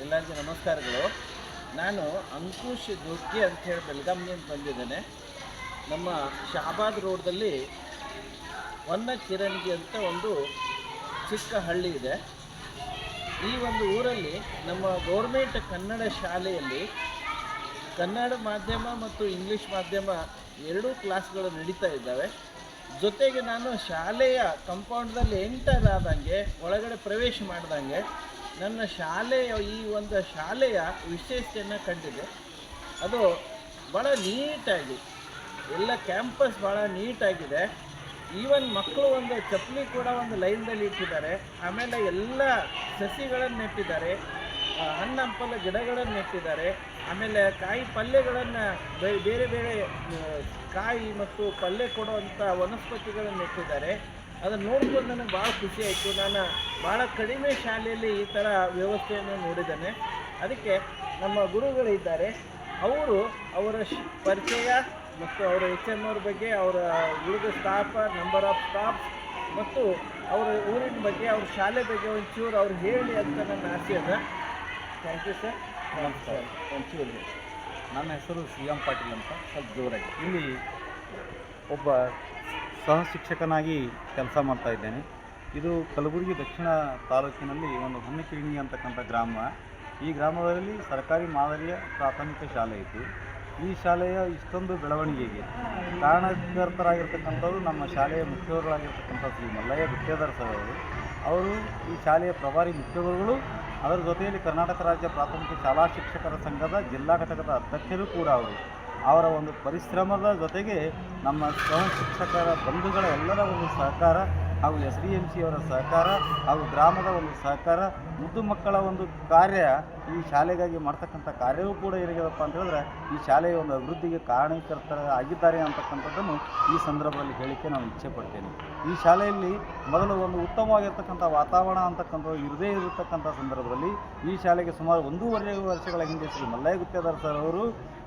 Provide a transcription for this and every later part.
ಎಲ್ಲರಿಗೂ ನಮಸ್ಕಾರಗಳು. ನಾನು ಅಂಕುಶ್ ಜೋಗಿ ಅಂಥೇಳಿ ಬೆಳಗಾವಿಯಿಂದ ಬಂದಿದ್ದೇನೆ. ನಮ್ಮ ಶಹಾಬಾದ್ ರೋಡ್ದಲ್ಲಿ ಹೊನ್ನಕಿರಣಗಿ ಅಂತ ಒಂದು ಚಿಕ್ಕ ಹಳ್ಳಿ ಇದೆ. ಈ ಒಂದು ಊರಲ್ಲಿ ನಮ್ಮ ಗೌರ್ಮೆಂಟ್ ಕನ್ನಡ ಶಾಲೆಯಲ್ಲಿ ಕನ್ನಡ ಮಾಧ್ಯಮ ಮತ್ತು ಇಂಗ್ಲೀಷ್ ಮಾಧ್ಯಮ ಎರಡೂ ಕ್ಲಾಸ್ಗಳು ನಡೀತಾ ಇದ್ದಾವೆ. ಜೊತೆಗೆ ನಾನು ಶಾಲೆಯ ಕಾಂಪೌಂಡ್ದಲ್ಲಿ ಎಂಟರ್ ಆದಂಗೆ ಒಳಗಡೆ ಪ್ರವೇಶ ಮಾಡ್ದಂಗೆ ನನ್ನ ಶಾಲೆಯ ಈ ಒಂದು ಶಾಲೆಯ ವಿಶೇಷತೆಯನ್ನು ಕಂಡಿದೆ. ಅದು ಭಾಳ ನೀಟಾಗಿ ಎಲ್ಲ ಕ್ಯಾಂಪಸ್ ಭಾಳ ನೀಟಾಗಿದೆ. ಈವನ್ ಮಕ್ಕಳು ಒಂದು ಚಪ್ಪಲಿ ಕೂಡ ಒಂದು ಲೈನ್ದಲ್ಲಿ ಇಟ್ಟಿದ್ದಾರೆ. ಆಮೇಲೆ ಎಲ್ಲ ಸಸಿಗಳನ್ನು ನೆಟ್ಟಿದ್ದಾರೆ, ಹಣ್ಣು ಹಂಪಲ ಗಿಡಗಳನ್ನು ನೆಟ್ಟಿದ್ದಾರೆ. ಆಮೇಲೆ ಕಾಯಿ ಪಲ್ಯಗಳನ್ನು ಬೇರೆ ಬೇರೆ ಕಾಯಿ ಮತ್ತು ಪಲ್ಯ ಕೊಡುವಂಥ ವನಸ್ಪತಿಗಳನ್ನು ನೆಟ್ಟಿದ್ದಾರೆ. ಅದನ್ನು ನೋಡ್ಕೊಂಡು ನನಗೆ ಭಾಳ ಖುಷಿ ಆಯಿತು. ನಾನು ಭಾಳ ಕಡಿಮೆ ಶಾಲೆಯಲ್ಲಿ ಈ ಥರ ವ್ಯವಸ್ಥೆಯನ್ನು ನೋಡಿದ್ದೇನೆ. ಅದಕ್ಕೆ ನಮ್ಮ ಗುರುಗಳಿದ್ದಾರೆ, ಅವರು ಅವರ ಪರಿಚಯ ಮತ್ತು ಅವರ HM ಅವ್ರ ಬಗ್ಗೆ, ಅವರ ಉಳಿದ ಸ್ಟಾಫ್, ನಂಬರ್ ಆಫ್ ಸ್ಟಾಫ್ ಮತ್ತು ಅವರ ಊರಿನ ಬಗ್ಗೆ, ಅವ್ರ ಶಾಲೆ ಬಗ್ಗೆ ಒಂಚೂರು ಅವ್ರು ಹೇಳಿ ಅಂತ ನನ್ನ ಆಸೆ ಅದ. Thank you sir. ನಮಸ್ಕಾರ. ಒಂಚೂರು ನನ್ನ ಹೆಸರು CM ಪಾಟೀಲ್ ಅಂತ. ಸ್ವಲ್ಪ ಜೋರಾಗಿ ಇಲ್ಲಿ ಒಬ್ಬ ಸಹ ಶಿಕ್ಷಕನಾಗಿ ಕೆಲಸ ಮಾಡ್ತಾ ಇದ್ದೇನೆ. ಇದು ಕಲಬುರಗಿ ದಕ್ಷಿಣ ತಾಲೂಕಿನಲ್ಲಿ ಒಂದು ಹೊನ್ನಕಿರಣಗಿ ಅಂತಕ್ಕಂಥ ಗ್ರಾಮ. ಈ ಗ್ರಾಮದಲ್ಲಿ ಸರ್ಕಾರಿ ಮಾದರಿಯ ಪ್ರಾಥಮಿಕ ಶಾಲೆ ಇತ್ತು. ಈ ಶಾಲೆಯ ಇಷ್ಟೊಂದು ಬೆಳವಣಿಗೆಗೆ ಕಾರಣಕರ್ತರಾಗಿರ್ತಕ್ಕಂಥದ್ದು ನಮ್ಮ ಶಾಲೆಯ ಮುಖ್ಯರುಗಳಾಗಿರ್ತಕ್ಕಂಥ ಶ್ರೀ ಮಲ್ಲಯ್ಯ ಗುತ್ತೇದಾರ್ ಸರ್ ಅವರು ಈ ಶಾಲೆಯ ಪ್ರಭಾರಿ ಮುಖ್ಯಗುರುಗಳು. ಅದರ ಜೊತೆಯಲ್ಲಿ ಕರ್ನಾಟಕ ರಾಜ್ಯ ಪ್ರಾಥಮಿಕ ಶಾಲಾ ಶಿಕ್ಷಕರ ಸಂಘದ ಜಿಲ್ಲಾ ಘಟಕದ ಅಧ್ಯಕ್ಷರು ಕೂಡ ಅವರ ಒಂದು ಪರಿಶ್ರಮದ ಜೊತೆಗೆ ನಮ್ಮ ಸಹ ಶಿಕ್ಷಕರ ಬಂಧುಗಳ ಎಲ್ಲರ ಒಂದು ಸಹಕಾರ ಹಾಗೂ SDMC ಅವರ ಸಹಕಾರ ಹಾಗೂ ಗ್ರಾಮದ ಒಂದು ಸಹಕಾರ, ಮುದ್ದು ಮಕ್ಕಳ ಒಂದು ಕಾರ್ಯ, ಈ ಶಾಲೆಗಾಗಿ ಮಾಡ್ತಕ್ಕಂಥ ಕಾರ್ಯವೂ ಕೂಡ ಏನಿದೆಯಪ್ಪ ಅಂತ ಹೇಳಿದ್ರೆ ಈ ಶಾಲೆಯ ಒಂದು ಅಭಿವೃದ್ಧಿಗೆ ಕಾರಣಕರ್ತರಾಗಿದ್ದಾರೆ ಅಂತಕ್ಕಂಥದ್ದನ್ನು ಈ ಸಂದರ್ಭದಲ್ಲಿ ಹೇಳಿಕೆ ನಾನು ಇಚ್ಛೆ ಪಡ್ತೇನೆ. ಈ ಶಾಲೆಯಲ್ಲಿ ಮೊದಲು ಒಂದು ಉತ್ತಮವಾಗಿರ್ತಕ್ಕಂಥ ವಾತಾವರಣ ಅಂತಕ್ಕಂಥದ್ದು ಇರದೇ ಇರತಕ್ಕಂಥ ಸಂದರ್ಭದಲ್ಲಿ ಈ ಶಾಲೆಗೆ ಸುಮಾರು 1.5 ವರ್ಷಗಳ ಹಿಂದೆ ಶ್ರೀ ಮಲ್ಲಯ್ಯ ಗುತ್ತೇದಾರ್ ಸರ್ ಅವರು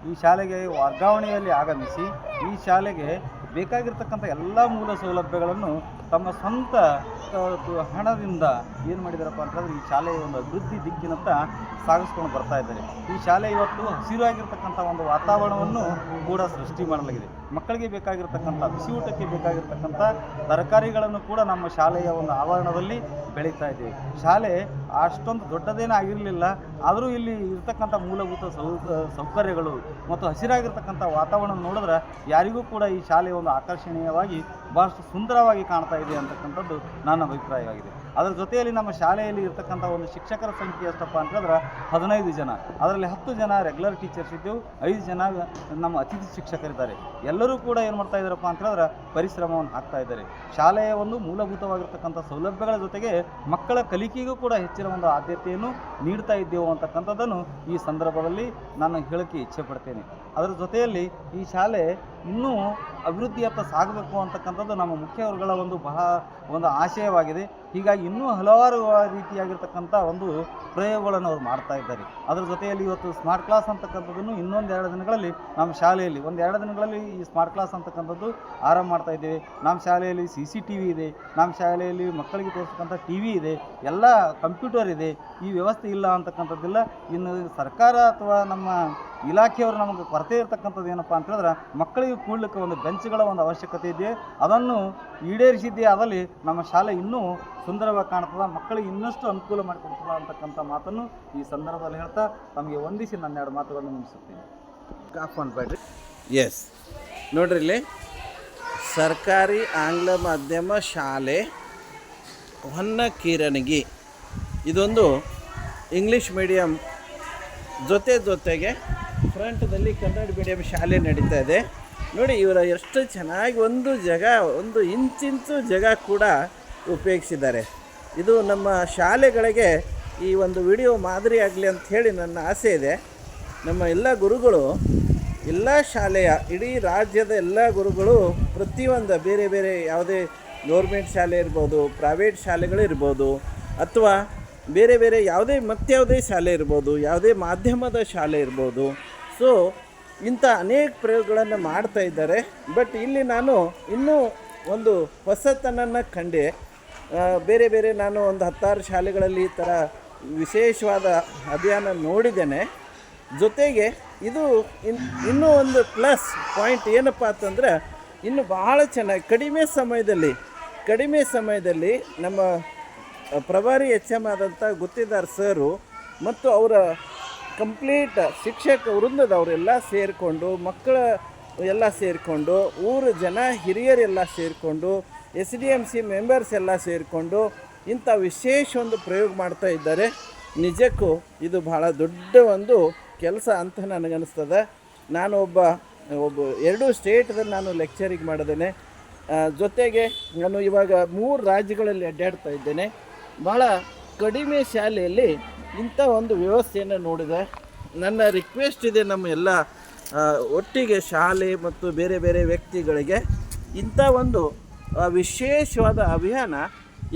ಈ ಶಾಲೆಗೆ ವರ್ಗಾವಣೆಯಲ್ಲಿ ಆಗಮಿಸಿ ಈ ಶಾಲೆಗೆ ಬೇಕಾಗಿರ್ತಕ್ಕಂಥ ಎಲ್ಲ ಮೂಲ ಸೌಲಭ್ಯಗಳನ್ನು ತಮ್ಮ ಸ್ವಂತ ಹಣದಿಂದ ಏನು ಮಾಡಿದಾರಪ್ಪ ಅಂತಂದರೆ ಈ ಶಾಲೆಯ ಒಂದು ಅಭಿವೃದ್ಧಿ ದಿಕ್ಕಿನತ್ತ ಸಾಗಿಸ್ಕೊಂಡು ಬರ್ತಾ ಇದ್ದಾರೆ. ಈ ಶಾಲೆ ಇವತ್ತು ಹಸಿರಾಗಿರ್ತಕ್ಕಂಥ ಒಂದು ವಾತಾವರಣವನ್ನು ಕೂಡ ಸೃಷ್ಟಿ ಮಾಡಲಾಗಿದೆ. ಮಕ್ಕಳಿಗೆ ಬೇಕಾಗಿರ್ತಕ್ಕಂಥ ಬಿಸಿ ಊಟಕ್ಕೆ ಬೇಕಾಗಿರ್ತಕ್ಕಂಥ ತರಕಾರಿಗಳನ್ನು ಕೂಡ ನಮ್ಮ ಶಾಲೆಯ ಒಂದು ಆವರಣದಲ್ಲಿ ಬೆಳೀತಾ ಇದ್ದೀವಿ. ಶಾಲೆ ಅಷ್ಟೊಂದು ದೊಡ್ಡದೇನೂ ಆಗಿರಲಿಲ್ಲ, ಆದರೂ ಇಲ್ಲಿ ಇರ್ತಕ್ಕಂಥ ಮೂಲಭೂತ ಸೌಕರ್ಯಗಳು ಮತ್ತು ಹಸಿರಾಗಿರ್ತಕ್ಕಂಥ ವಾತಾವರಣ ನೋಡಿದ್ರೆ ಯಾರಿಗೂ ಕೂಡ ಈ ಶಾಲೆಯ ಒಂದು ಆಕರ್ಷಣೀಯವಾಗಿ ಭಾಳಷ್ಟು ಸುಂದರವಾಗಿ ಕಾಣ್ತಾ ಇದೆ ಅಂತಕ್ಕಂಥದ್ದು ನನ್ನ ಅಭಿಪ್ರಾಯವಾಗಿದೆ. ಅದರ ಜೊತೆಯಲ್ಲಿ ನಮ್ಮ ಶಾಲೆಯಲ್ಲಿ ಇರ್ತಕ್ಕಂಥ ಒಂದು ಶಿಕ್ಷಕರ ಸಂಖ್ಯೆ ಎಷ್ಟಪ್ಪ ಅಂತಂದ್ರೆ 15 ಜನ. ಅದರಲ್ಲಿ 10 ಜನ ರೆಗ್ಯುಲರ್ ಟೀಚರ್ಸ್ ಇದ್ದೆವು, 5 ಜನ ನಮ್ಮ ಅತಿಥಿ ಶಿಕ್ಷಕರಿದ್ದಾರೆ. ಎಲ್ಲರೂ ಕೂಡ ಏನು ಮಾಡ್ತಾ ಇದ್ದಾರಪ್ಪ ಅಂತಂದ್ರೆ ಪರಿಶ್ರಮವನ್ನು ಹಾಕ್ತಾ ಇದ್ದಾರೆ. ಶಾಲೆಯ ಒಂದು ಮೂಲಭೂತವಾಗಿರ್ತಕ್ಕಂಥ ಸೌಲಭ್ಯಗಳ ಜೊತೆಗೆ ಮಕ್ಕಳ ಕಲಿಕೆಗೂ ಕೂಡ ಹೆಚ್ಚಿನ ಒಂದು ಆದ್ಯತೆಯನ್ನು ನೀಡ್ತಾ ಇದ್ದೇವೆ ಅಂತಕ್ಕಂಥದ್ದನ್ನು ಈ ಸಂದರ್ಭದಲ್ಲಿ ನಾನು ಹೇಳೋಕ್ಕೆ ಇಚ್ಛೆ ಪಡ್ತೇನೆ. ಅದರ ಜೊತೆಯಲ್ಲಿ ಈ ಶಾಲೆ ಇನ್ನೂ ಅಭಿವೃದ್ಧಿಯತ್ತ ಸಾಗಬೇಕು ಅಂತಕ್ಕಂಥದ್ದು ನಮ್ಮ ಮುಖ್ಯರುಗಳ ಒಂದು ಆಶಯವಾಗಿದೆ. ಹೀಗಾಗಿ ಇನ್ನೂ ಹಲವಾರು ರೀತಿಯಾಗಿರ್ತಕ್ಕಂಥ ಒಂದು ಪ್ರಯೋಗಗಳನ್ನು ಅವರು ಮಾಡ್ತಾ ಇದ್ದಾರೆ. ಅದರ ಜೊತೆಯಲ್ಲಿ ಇವತ್ತು ಸ್ಮಾರ್ಟ್ ಕ್ಲಾಸ್ ಅಂತಕ್ಕಂಥದ್ದನ್ನು ಇನ್ನೊಂದು 2 ದಿನಗಳಲ್ಲಿ ನಮ್ಮ ಶಾಲೆಯಲ್ಲಿ 1-2 ದಿನಗಳಲ್ಲಿ ಈ ಸ್ಮಾರ್ಟ್ ಕ್ಲಾಸ್ ಅಂತಕ್ಕಂಥದ್ದು ಆರಂಭ ಮಾಡ್ತಾ ಇದ್ದೇವೆ. ನಮ್ಮ ಶಾಲೆಯಲ್ಲಿ CCTV ಇದೆ, ನಮ್ಮ ಶಾಲೆಯಲ್ಲಿ ಮಕ್ಕಳಿಗೆ ತೋರಿಸ್ತಕ್ಕಂಥ TV ಇದೆ, ಎಲ್ಲ ಕಂಪ್ಯೂಟರ್ ಇದೆ. ಈ ವ್ಯವಸ್ಥೆ ಇಲ್ಲ ಅಂತಕ್ಕಂಥದ್ದಿಲ್ಲ. ಇನ್ನು ಸರ್ಕಾರ ಅಥವಾ ನಮ್ಮ ಇಲಾಖೆಯವರು ನಮಗೆ ಕೊರತೆ ಇರತಕ್ಕಂಥದ್ದು ಏನಪ್ಪ ಅಂತ ಹೇಳಿದ್ರೆ ಮಕ್ಕಳಿಗೆ ಕೂಡಲಿಕ್ಕೆ ಒಂದು ಬೆಂಚ್ಗಳ ಒಂದು ಅವಶ್ಯಕತೆ ಇದೆ. ಅದನ್ನು ಈಡೇರಿಸಿದ್ದೇ ಆದಲ್ಲಿ ನಮ್ಮ ಶಾಲೆ ಇನ್ನೂ ಸುಂದರವಾಗಿ ಕಾಣ್ತದೆ, ಮಕ್ಕಳಿಗೆ ಇನ್ನಷ್ಟು ಅನುಕೂಲ ಮಾಡಿಕೊಡ್ತದೆ ಅಂತಕ್ಕಂಥ ಮಾತನ್ನು ಈ ಸಂದರ್ಭದಲ್ಲಿ ಹೇಳ್ತಾ ತಮಗೆ ವಂದಿಸಿ ನನ್ನ 2 ಮಾತುಗಳನ್ನು ಮುಗಿಸುತ್ತೇನೆ. ಕಾಪಾಡ್ಬೇಡ್ರಿ. ಎಸ್, ನೋಡ್ರಿ ಇಲ್ಲಿ ಸರ್ಕಾರಿ ಆಂಗ್ಲ ಮಾಧ್ಯಮ ಶಾಲೆ ಹೊನ್ನಕಿರಣಗಿ, ಇದೊಂದು ಇಂಗ್ಲೀಷ್ ಮೀಡಿಯಮ್ ಜೊತೆಗೆ ಫ್ರಂಟದಲ್ಲಿ ಕನ್ನಡ ಮೀಡಿಯಂ ಶಾಲೆ ನಡೀತಾ ಇದೆ. ನೋಡಿ ಇವರ ಎಷ್ಟು ಚೆನ್ನಾಗಿ ಒಂದು ಇಂಚಿಂಚು ಜಾಗ ಕೂಡ ಉಪಯೋಗಿಸಿದ್ದಾರೆ. ಇದು ನಮ್ಮ ಶಾಲೆಗಳಿಗೆ ಈ ಒಂದು ವಿಡಿಯೋ ಮಾದರಿ ಆಗಲಿ ಅಂತ ಹೇಳಿ ನನ್ನ ಆಸೆ ಇದೆ. ನಮ್ಮ ಎಲ್ಲ ಗುರುಗಳು, ಎಲ್ಲ ಶಾಲೆಯ ಇಡೀ ರಾಜ್ಯದ ಎಲ್ಲ ಗುರುಗಳು ಪ್ರತಿಯೊಂದು ಬೇರೆ ಬೇರೆ ಯಾವುದೇ ಗೌರ್ಮೆಂಟ್ ಶಾಲೆ ಇರ್ಬೋದು, ಪ್ರೈವೇಟ್ ಶಾಲೆಗಳಿರ್ಬೋದು, ಅಥವಾ ಬೇರೆ ಬೇರೆ ಯಾವುದೇ ಶಾಲೆ ಇರ್ಬೋದು, ಯಾವುದೇ ಮಾಧ್ಯಮದ ಶಾಲೆ ಇರ್ಬೋದು. ಸೊ ಇಂಥ ಅನೇಕ ಪ್ರಯೋಗಗಳನ್ನು ಮಾಡ್ತಾ ಇದ್ದಾರೆ. ಬಟ್ ಇಲ್ಲಿ ನಾನು ಇನ್ನೂ ಒಂದು ಹೊಸತನನ್ನು ಕಂಡೆ. ಬೇರೆ ನಾನು ಒಂದು 10 ಶಾಲೆಗಳಲ್ಲಿ ಈ ಥರ ವಿಶೇಷವಾದ ಅಭಿಯಾನ ನೋಡಿದ್ದೇನೆ. ಜೊತೆಗೆ ಇದು ಇನ್ನೂ ಒಂದು ಪ್ಲಸ್ ಪಾಯಿಂಟ್ ಏನಪ್ಪ ಅಂತಂದರೆ, ಇನ್ನು ಬಹಳ ಚೆನ್ನಾಗಿ ಕಡಿಮೆ ಸಮಯದಲ್ಲಿ ನಮ್ಮ ಪ್ರಭಾರಿ ಎಚ್ ಎಮ್ ಆದಂಥ ಗುತ್ತಿದಾರ್ ಸರು ಮತ್ತು ಅವರ ಕಂಪ್ಲೀಟ್ ಶಿಕ್ಷಕ ವೃಂದದವರೆಲ್ಲ ಸೇರಿಕೊಂಡು, ಮಕ್ಕಳ ಎಲ್ಲ ಸೇರಿಕೊಂಡು, ಊರು ಜನ ಹಿರಿಯರೆಲ್ಲ ಸೇರಿಕೊಂಡು, SDMC ಮೆಂಬರ್ಸ್ ಎಲ್ಲ ಸೇರಿಕೊಂಡು ಇಂಥ ವಿಶೇಷ ಒಂದು ಪ್ರಯೋಗ ಮಾಡ್ತಾ ಇದ್ದಾರೆ. ನಿಜಕ್ಕೂ ಇದು ಬಹಳ ದೊಡ್ಡ ಒಂದು ಕೆಲಸ ಅಂತ ನನಗನ್ನಿಸ್ತದೆ. ನಾನು ಒಬ್ಬ 2 ಸ್ಟೇಟ್ದಲ್ಲಿ ನಾನು ಲೆಕ್ಚರಿಂಗ್ ಮಾಡಿದ್ದೇನೆ. ಜೊತೆಗೆ ನಾನು ಇವಾಗ 3 ರಾಜ್ಯಗಳಲ್ಲಿ ಅಡ್ಡಾಡ್ತಾ ಇದ್ದೇನೆ. ಭಾಳ ಕಡಿಮೆ ಶಾಲೆಯಲ್ಲಿ ಇಂಥ ಒಂದು ವ್ಯವಸ್ಥೆಯನ್ನು ನೋಡಿದೆ. ನನ್ನ ರಿಕ್ವೆಸ್ಟ್ ಇದೆ ನಮ್ಮ ಎಲ್ಲ ಒಟ್ಟಿಗೆ ಶಾಲೆ ಮತ್ತು ಬೇರೆ ಬೇರೆ ವ್ಯಕ್ತಿಗಳಿಗೆ ಇಂಥ ಒಂದು ವಿಶೇಷವಾದ ಅಭಿಯಾನ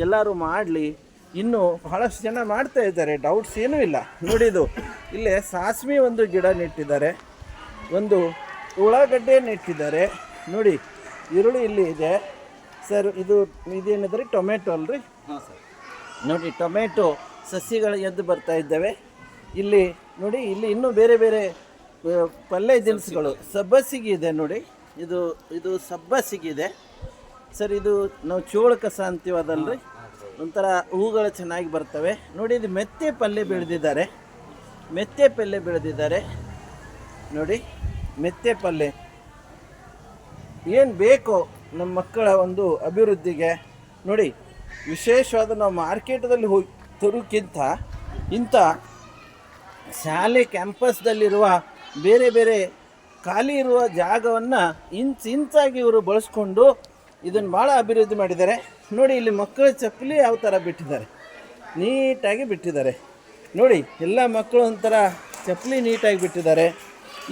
ಎಲ್ಲರೂ ಮಾಡಲಿ. ಇನ್ನೂ ಬಹಳಷ್ಟು ಜನ ಮಾಡ್ತಾ ಇದ್ದಾರೆ, ಡೌಟ್ಸ್ ಏನೂ ಇಲ್ಲ. ನೋಡಿದು ಇಲ್ಲೇ ಸಾಸ್ಮಿ ಒಂದು ಗಿಡ ನೆಟ್ಟಿದ್ದಾರೆ, ಒಂದು ಉಳ್ಳಾಗಡ್ಡೆ ನೆಟ್ಟಿದ್ದಾರೆ. ನೋಡಿ ಈರುಳ್ಳಿ ಇಲ್ಲಿ ಇದೆ ಸರ್. ಇದೇನಿದ್ರೆ ಟೊಮೆಟೊ ಅಲ್ರಿ? ಹಾಂ ಸರ್. ನೋಡಿ ಟೊಮೆಟೊ ಸಸಿಗಳು ಎದ್ದು ಬರ್ತಾ ಇದ್ದಾವೆ. ಇಲ್ಲಿ ನೋಡಿ, ಇಲ್ಲಿ ಇನ್ನೂ ಬೇರೆ ಬೇರೆ ಪಲ್ಯ ದಿನಸುಗಳು. ಸಬ್ಬಸಿಗೆ ಇದೆ ನೋಡಿ, ಇದು ಸಬ್ಬಸಿಗಿದೆ ಸರ್. ಇದು ನಾವು ಚೋಳ ಕಸ ಅಂತೀವಿ ಅದಲ್ರಿ, ಒಂಥರ ಹೂಗಳು ಚೆನ್ನಾಗಿ ಬರ್ತವೆ ನೋಡಿ. ಇದು ಮೆತ್ತೆ ಪಲ್ಯ ಬೆಳೆದಿದ್ದಾರೆ ನೋಡಿ. ಮೆತ್ತೆ ಪಲ್ಯ ಏನು ಬೇಕೋ ನಮ್ಮ ಮಕ್ಕಳ ಒಂದು ಅಭಿವೃದ್ಧಿಗೆ ನೋಡಿ. ವಿಶೇಷವಾದ ನಾವು ಮಾರ್ಕೆಟದಲ್ಲಿ ಹೋಗಿ ತರೋಕ್ಕಿಂತ ಇಂಥ ಶಾಲೆ ಕ್ಯಾಂಪಸ್ದಲ್ಲಿರುವ ಬೇರೆ ಬೇರೆ ಖಾಲಿ ಇರುವ ಜಾಗವನ್ನು ಇಂಚಾಗಿ ಇವರು ಬಳಸ್ಕೊಂಡು ಇದನ್ನು ಭಾಳ ಅಭಿವೃದ್ಧಿ ಮಾಡಿದ್ದಾರೆ ನೋಡಿ. ಇಲ್ಲಿ ಮಕ್ಕಳ ಚಪ್ಪಲಿ ಯಾವ ಥರ ಬಿಟ್ಟಿದ್ದಾರೆ, ನೀಟಾಗಿ ಬಿಟ್ಟಿದ್ದಾರೆ ನೋಡಿ. ಎಲ್ಲ ಮಕ್ಕಳು ಒಂಥರ ಚಪ್ಪಲಿ ನೀಟಾಗಿ ಬಿಟ್ಟಿದ್ದಾರೆ.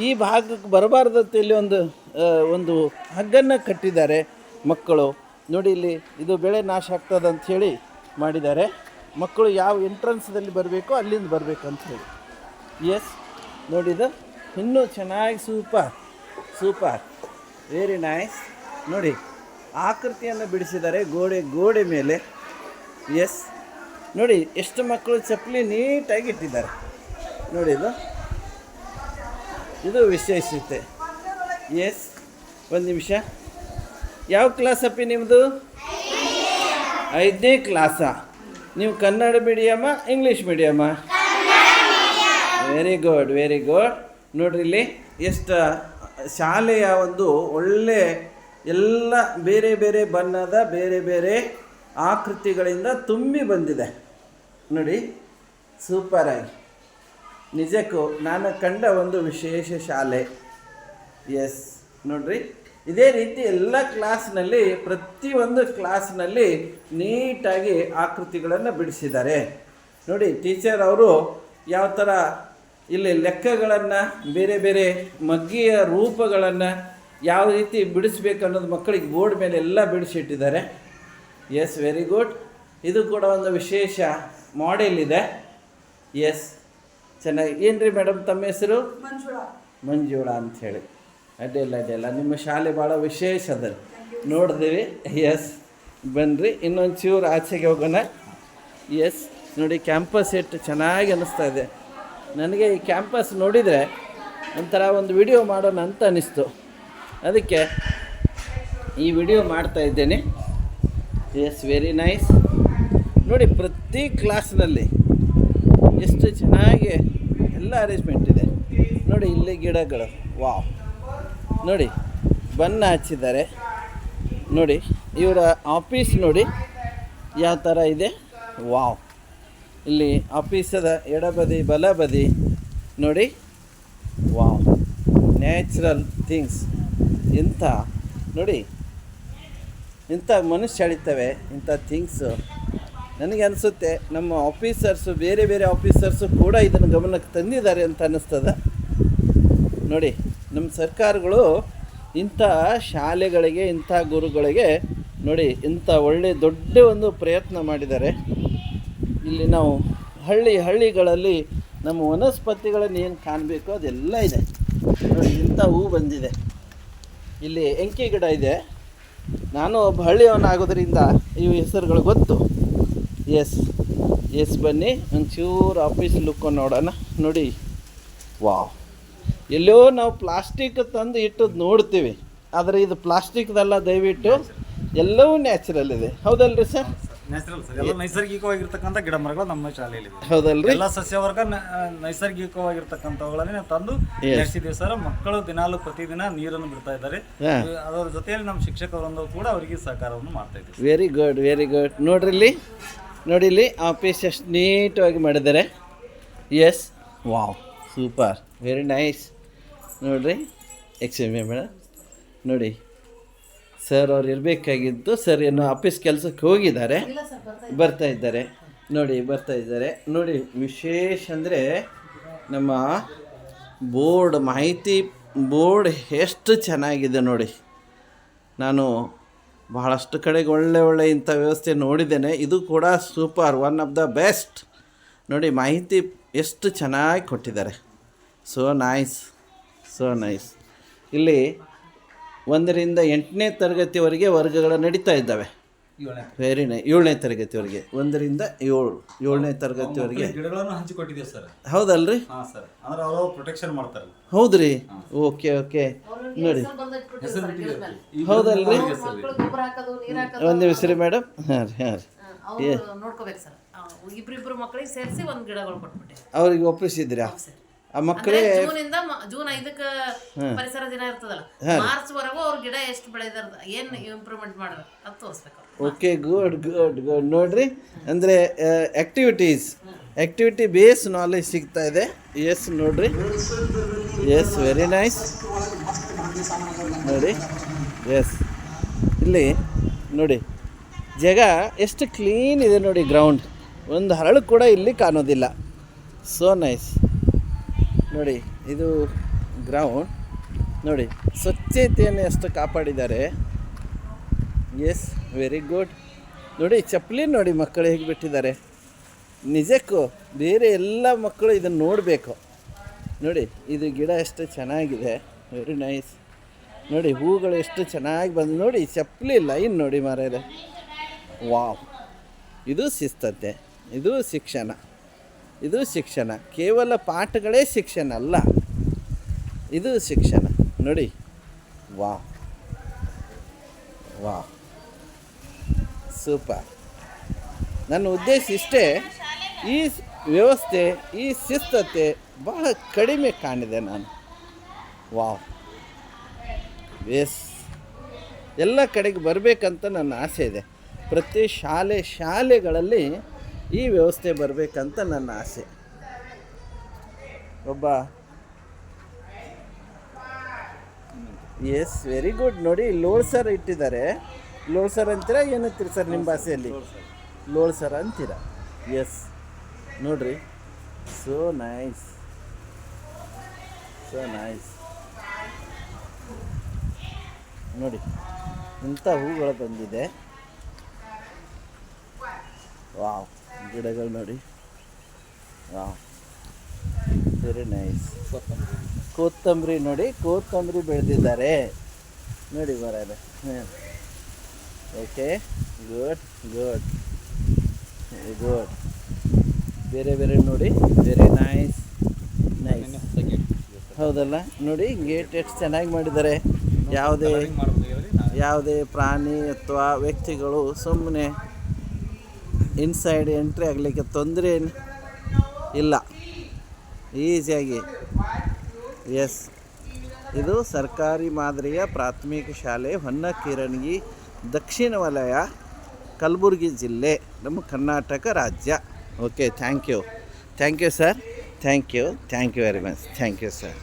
ಈ ಭಾಗಕ್ಕೆ ಬರಬಾರ್ದಂತ ಇಲ್ಲಿ ಒಂದು ಹಗ್ಗನ್ನು ಕಟ್ಟಿದ್ದಾರೆ ಮಕ್ಕಳು ನೋಡಿ. ಇಲ್ಲಿ ಇದು ಬೆಳೆ ನಾಶ ಆಗ್ತದೆ ಅಂಥೇಳಿ ಮಾಡಿದ್ದಾರೆ. ಮಕ್ಕಳು ಯಾವ ಎಂಟ್ರೆನ್ಸ್ದಲ್ಲಿ ಬರಬೇಕೋ ಅಲ್ಲಿಂದ ಬರಬೇಕಂತ ಹೇಳಿ. ಎಸ್ ನೋಡಿದು ಇನ್ನೂ ಚೆನ್ನಾಗಿ ಸೂಪರ್ ವೆರಿ ನೈಸ್ ನೋಡಿ. ಆಕೃತಿಯನ್ನು ಬಿಡಿಸಿದ್ದಾರೆ ಗೋಡೆ ಮೇಲೆ. ಎಸ್ ನೋಡಿ ಎಷ್ಟು ಮಕ್ಕಳು ಚಪ್ಪಲಿ ನೀಟಾಗಿ ಇಟ್ಟಿದ್ದಾರೆ ನೋಡಿ. ಇದು ವಿಶೇಷತೆ. ಎಸ್ ಒಂದು ನಿಮಿಷ. ಯಾವ ಕ್ಲಾಸ್ ಅಪ್ಪಿ ನಿಮ್ಮದು? 5ನೇ ಕ್ಲಾಸಾ? ನೀವು Kannada medium English medium? Very good ನೋಡ್ರಿ. ಇಲ್ಲಿ ಎಷ್ಟು ಶಾಲೆಯ ಒಂದು ಒಳ್ಳೆ ಎಲ್ಲ ಬೇರೆ ಬೇರೆ ಬಣ್ಣದ ಬೇರೆ ಬೇರೆ ಆಕೃತಿಗಳಿಂದ ತುಂಬಿ ಬಂದಿದೆ ನೋಡಿ. ಸೂಪರಾಗಿ ನಿಜಕ್ಕೂ ನಾನು ಕಂಡ ಒಂದು ವಿಶೇಷ ಶಾಲೆ. ಎಸ್ ನೋಡ್ರಿ, ಇದೇ ರೀತಿ ಎಲ್ಲ ಕ್ಲಾಸ್ನಲ್ಲಿ ಪ್ರತಿಯೊಂದು ಕ್ಲಾಸ್ನಲ್ಲಿ ನೀಟಾಗಿ ಆಕೃತಿಗಳನ್ನು ಬಿಡಿಸಿದ್ದಾರೆ ನೋಡಿ. ಟೀಚರ್ ಅವರು ಯಾವ ಥರ ಇಲ್ಲಿ ಲೆಕ್ಕಗಳನ್ನು ಬೇರೆ ಬೇರೆ ಮಗ್ಗಿಯ ರೂಪಗಳನ್ನು ಯಾವ ರೀತಿ ಬಿಡಿಸ್ಬೇಕು ಅನ್ನೋದು ಮಕ್ಕಳಿಗೆ ಬೋರ್ಡ್ ಮೇಲೆ ಎಲ್ಲ ಬಿಡಿಸಿಟ್ಟಿದ್ದಾರೆ. S very good. ಇದು ಕೂಡ ಒಂದು ವಿಶೇಷ ಮಾಡೆಲ್ ಇದೆ. ಎಸ್ ಚೆನ್ನಾಗಿ. ಏನು ರೀ ಮೇಡಮ್ ತಮ್ಮ ಹೆಸರು? ಮಂಜುಳಾ ಅಂಥೇಳಿ. ಅಡ್ಡಿಲ್ಲ ನಿಮ್ಮ ಶಾಲೆ ಭಾಳ ವಿಶೇಷ ಅದ ನೋಡಿದ್ದೀವಿ. ಎಸ್ ಬನ್ನಿರಿ ಇನ್ನೊಂದು ಚೂರು ಆಚೆಗೆ ಹೋಗೋಣ. ಎಸ್ ನೋಡಿ ಕ್ಯಾಂಪಸ್ ಎಷ್ಟು ಚೆನ್ನಾಗಿ ಅನ್ನಿಸ್ತಾ ಇದೆ ನನಗೆ. ಈ ಕ್ಯಾಂಪಸ್ ನೋಡಿದರೆ ಒಂಥರ ಒಂದು ವಿಡಿಯೋ ಮಾಡೋಣ ಅಂತ ಅನ್ನಿಸ್ತು, ಅದಕ್ಕೆ ಈ ವಿಡಿಯೋ ಮಾಡ್ತಾ ಇದ್ದೇನೆ. ಎಸ್ ವೆರಿ ನೈಸ್ ನೋಡಿ. ಪ್ರತಿ ಕ್ಲಾಸ್ನಲ್ಲಿ ಎಷ್ಟು ಚೆನ್ನಾಗಿ ಎಲ್ಲ ಅರೇಂಜ್ಮೆಂಟ್ ಇದೆ ನೋಡಿ. ಇಲ್ಲಿ ಗಿಡಗಳು ವಾವ್ ನೋಡಿ, ಬಣ್ಣ ಹಚ್ಚಿದ್ದಾರೆ ನೋಡಿ. ಇವರ ಆಫೀಸ್ ನೋಡಿ ಯಾವ ಥರ ಇದೆ. ವಾವ್. ಇಲ್ಲಿ ಆಫೀಸದ ಎಡಬದಿ ಬಲಬದಿ ನೋಡಿ. Wow, natural things. ಇಂಥ ನೋಡಿ, ಇಂಥ ಮನುಷ್ಯ ಅಳಿತವೆ ಇಂಥ ಥಿಂಗ್ಸು. ನನಗೆ ಅನಿಸುತ್ತೆ ನಮ್ಮ ಆಫೀಸರ್ಸು ಬೇರೆ ಬೇರೆ ಆಫೀಸರ್ಸು ಕೂಡ ಇದನ್ನು ಗಮನಕ್ಕೆ ತಂದಿದ್ದಾರೆ ಅಂತ ಅನ್ನಿಸ್ತದೆ ನೋಡಿ. ನಮ್ಮ ಸರ್ಕಾರಗಳು ಇಂಥ ಶಾಲೆಗಳಿಗೆ ಇಂಥ ಗುರುಗಳಿಗೆ ನೋಡಿ ಇಂಥ ಒಳ್ಳೆಯ ದೊಡ್ಡ ಒಂದು ಪ್ರಯತ್ನ ಮಾಡಿದ್ದಾರೆ. ಇಲ್ಲಿ ನಾವು ಹಳ್ಳಿಗಳಲ್ಲಿ ನಮ್ಮ ವನಸ್ಪತಿಗಳನ್ನು ಏನು ಕಾಣಬೇಕು ಅದೆಲ್ಲ ಇದೆ ನೋಡಿ. ಇಂಥ ಹೂ ಬಂದಿದೆ. ಇಲ್ಲಿ ಎಂಕಿ ಗಿಡ ಇದೆ. ನಾನು ಒಬ್ಬ ಹಳ್ಳಿಯವನಾಗೋದ್ರಿಂದ ಈ ಹೆಸರುಗಳು ಗೊತ್ತು. ಎಸ್ ಎಸ್ ಬನ್ನಿ ಒಂಚೂರು ಆಫೀಸ್ ಲುಕ್ ನೋಡೋಣ. ನೋಡಿ ವಾವ್, ಎಲ್ಲೋ ನಾವು ಪ್ಲಾಸ್ಟಿಕ್ ತಂದು ಇಟ್ಟದ್ದು ನೋಡ್ತೀವಿ, ಆದರೆ ಇದು ಪ್ಲಾಸ್ಟಿಕ್ದಲ್ಲ, ದಯವಿಟ್ಟು ಎಲ್ಲವೂ ನ್ಯಾಚುರಲ್ ಇದೆ. ಹೌದಲ್ರಿ ಸರ್? ನ್ಯಾಚುರಲ್ ಸರ್, ಎಲ್ಲ ನೈಸರ್ಗಿಕವಾಗಿರ್ತಕ್ಕಂಥ ಗಿಡ ಮರಗಳು ನಮ್ಮ ಶಾಲೆಯಲ್ಲಿ ಹೌದಲ್ರಿ? ಎಲ್ಲ ಸಸ್ಯವರ್ಗ ನೈಸರ್ಗಿಕವಾಗಿರ್ತಕ್ಕಂಥವುಗಳನ್ನೇ ನಾವು ತಂದು ನಡೆಸಿದ್ದೀವಿ ಸರ್. ಮಕ್ಕಳು ದಿನಾಲು ಪ್ರತಿದಿನ ನೀರನ್ನು ಬಿಡ್ತಾ ಇದ್ದಾರೆ. ಅದರ ಜೊತೆಯಲ್ಲಿ ನಮ್ಮ ಶಿಕ್ಷಕರೊಂದು ಕೂಡ ಅವರಿಗೆ ಸಹಕಾರವನ್ನು ಮಾಡ್ತಾ ಇದ್ದೀವಿ. Very good, very good. ನೋಡಿಲ್ಲಿ ಆಫೀಸ್ ಎಷ್ಟು ನೀಟಾಗಿ ಮಾಡಿದ್ದಾರೆ. Yes, wow, super, very nice. ನೋಡಿರಿ, ಎಕ್ಸ್ಚೇಂಜ್ ಮೇಡಮ್. ನೋಡಿ ಸರ್ ಅವ್ರು ಇರಬೇಕಾಗಿದ್ದು, ಸರ್ ಏನೋ ಆಫೀಸ್ ಕೆಲಸಕ್ಕೆ ಹೋಗಿದ್ದಾರೆ, ಬರ್ತಾ ಇದ್ದಾರೆ. ನೋಡಿ ವಿಶೇಷ ಅಂದರೆ ನಮ್ಮ ಬೋರ್ಡ್, ಮಾಹಿತಿ ಬೋರ್ಡ್ ಎಷ್ಟು ಚೆನ್ನಾಗಿದೆ ನೋಡಿ. ನಾನು ಬಹಳಷ್ಟು ಕಡೆಗೆ ಒಳ್ಳೆ ಇಂಥ ವ್ಯವಸ್ಥೆ ನೋಡಿದ್ದೇನೆ, ಇದು ಕೂಡ super, one of the best. ನೋಡಿ ಮಾಹಿತಿ ಎಷ್ಟು ಚೆನ್ನಾಗಿ ಕೊಟ್ಟಿದ್ದಾರೆ. So nice. ಇಲ್ಲಿ 1ರಿಂದ 8ನೇ ತರಗತಿವರೆಗೆ ವರ್ಗಗಳು ನಡೀತಾ ಇದ್ದಾವೆ. Very nice. 7ನೇ ತರಗತಿವರೆಗೆ, 1ರಿಂದ 7ನೇ ತರಗತಿವರೆಗೆ ಗಿಡಗಳನ್ನು ಹಂಚಿಕೊಟ್ಟಿದ್ದೀವಿ ಸರ್. ಹೌದಲ್ರಿ? ಹಾಂ ಸರ್, ಅಂದ್ರೆ ಅವರು ಪ್ರೊಟೆಕ್ಷನ್ ಮಾಡ್ತಾರೆ. ಹೌದ್ರಿ? ಓಕೆ ನೋಡಿ, ಹೌದಲ್ರಿ? ಒಂದು ನಿಮಿಷ ರೀ ಮೇಡಮ್. ಹಾಂ ರೀ ನೋಡ್ಕೋಬೇಕು ಸರ್. ಇಬ್ರು ಮಕ್ಕಳಿಗೆ ಸೇರಿಸಿ ಒಂದು ಗಿಡಗಳು ಕೊಟ್ಬಿಟ್ಟೆ. ಅವ್ರಿಗೆ ಒಪ್ಪಿಸಿದ್ರಾ? ಆ ಮಕ್ಕಳೇ ಜೂನ್ 5ಕ್ಕೆ ಪರಿಸರ ದಿನ ಇರ್ತದಲ್ಲ, ಮಾರ್ಚ್ ವರೆಗೂ ಅವ್ರ ಗಿಡ ಎಷ್ಟು ಬೆಳೆದಾರ, ಏನು ಇಂಪ್ರೂವ್ಮೆಂಟ್ ಮಾಡೋದು ಅದು ತೋರಿಸ್ಬೇಕು. Okay, good. ನೋಡ್ರಿ, ಅಂದರೆ ಆ್ಯಕ್ಟಿವಿಟಿ ಬೇಸ್ ನಾಲೆಜ್ ಸಿಗ್ತಾ ಇದೆ. ಎಸ್, ನೋಡ್ರಿ, ಎಸ್, ವೆರಿ ನೈಸ್. ನೋಡಿ, ಎಸ್, ಇಲ್ಲಿ ನೋಡಿ ಜಾಗ ಎಷ್ಟು ಕ್ಲೀನ್ ಇದೆ ನೋಡಿ. ಗ್ರೌಂಡ್ ಒಂದು ಹರಳು ಕೂಡ ಇಲ್ಲಿ ಕಾಣೋದಿಲ್ಲ. So nice. ನೋಡಿ ಇದು ಗ್ರೌಂಡ್, ನೋಡಿ ಸ್ವಚ್ಛತೆಯನ್ನು ಎಷ್ಟು ಕಾಪಾಡಿದ್ದಾರೆ. S, very good. ನೋಡಿ ಚಪ್ಪಲಿ ನೋಡಿ ಮಕ್ಕಳು ಹೇಗೆ ಬಿಟ್ಟಿದ್ದಾರೆ. ನಿಜಕ್ಕೂ ಬೇರೆ ಎಲ್ಲ ಮಕ್ಕಳು ಇದನ್ನು ನೋಡಬೇಕು. ನೋಡಿ ಇದು ಗಿಡ ಎಷ್ಟು ಚೆನ್ನಾಗಿದೆ, ವೆರಿ ನೈಸ್. ನೋಡಿ ಹೂಗಳು ಎಷ್ಟು ಚೆನ್ನಾಗಿ ಬಂದು, ನೋಡಿ ಚಪ್ಪಲಿ ಲೈನ್ ನೋಡಿ ಮಾರಾಯ. ವಾವ್, ಇದು ಶಿಸ್ತತೆ, ಇದು ಶಿಕ್ಷಣ. ಕೇವಲ ಪಾಠಗಳೇ ಶಿಕ್ಷಣ ಅಲ್ಲ, ಇದು ಶಿಕ್ಷಣ. ನೋಡಿ, ವಾವ್, ಸೂಪರ್. ನನ್ನ ಉದ್ದೇಶ ಇಷ್ಟೇ, ಈ ವ್ಯವಸ್ಥೆ, ಈ ಶಿಸ್ತತೆ ಬಹಳ ಕಡಿಮೆ ಕಾಣಿದೆ ನಾನು. ವಾವ್, ಎಸ್, ಎಲ್ಲ ಕಡೆಗೆ ಬರಬೇಕಂತ ನನ್ನ ಆಸೆ ಇದೆ. ಪ್ರತಿ ಶಾಲೆಗಳಲ್ಲಿ ಈ ವ್ಯವಸ್ಥೆ ಬರಬೇಕಂತ ನನ್ನ ಆಸೆ. Yes, very good. ನೋಡಿ ಲೋಳ್ಸರ್ ಇಟ್ಟಿದ್ದಾರೆ. ಲೋಳ್ಸರ್ ಅಂತೀರಾ ಏನಂತೀರಿ ಸರ್ ನಿಮ್ಮ ಭಾಷೆಯಲ್ಲಿ? ಲೋಳ್ಸರ ಅಂತೀರಾ? ಎಸ್, ನೋಡ್ರಿ, ಸೋ ನೈಸ್. ನೋಡಿ ಇಂಥ ಹೂಗಳು ಬಂದಿದೆ. ವಾವ್, ಗಿಡಗಳು ನೋಡಿ. Wow, very nice. ಕೊತ್ತಂಬರಿ ನೋಡಿ, ಕೊತ್ತಂಬರಿ ಬೆಳೆದಿದ್ದಾರೆ ನೋಡಿ ಬರೋದು. Okay, good. ಬೇರೆ ನೋಡಿ, ವೆರಿ ನೈಸ್. ಹೌದಲ್ಲ? ನೋಡಿ ಗೇಟ್ ಎಷ್ಟು ಚೆನ್ನಾಗಿ ಮಾಡಿದ್ದಾರೆ. ಯಾವುದೇ ಪ್ರಾಣಿ ಅಥವಾ ವ್ಯಕ್ತಿಗಳು ಸುಮ್ಮನೆ ಇನ್ಸೈಡ್ ಎಂಟ್ರಿ ಆಗಲಿಕ್ಕೆ ತೊಂದರೆ ಇಲ್ಲ, ಈಸಿಯಾಗಿ. ಎಸ್, ಇದು ಸರ್ಕಾರಿ ಮಾದರಿಯ ಪ್ರಾಥಮಿಕ ಶಾಲೆ, ಹೊನ್ನಕೇರಣಿಗೆ, ದಕ್ಷಿಣ ವಲಯ, ಕಲಬುರಗಿ ಜಿಲ್ಲೆ, ನಮ್ಮ ಕರ್ನಾಟಕ ರಾಜ್ಯ. Okay, thank you sir. Thank you very much. Thank you sir.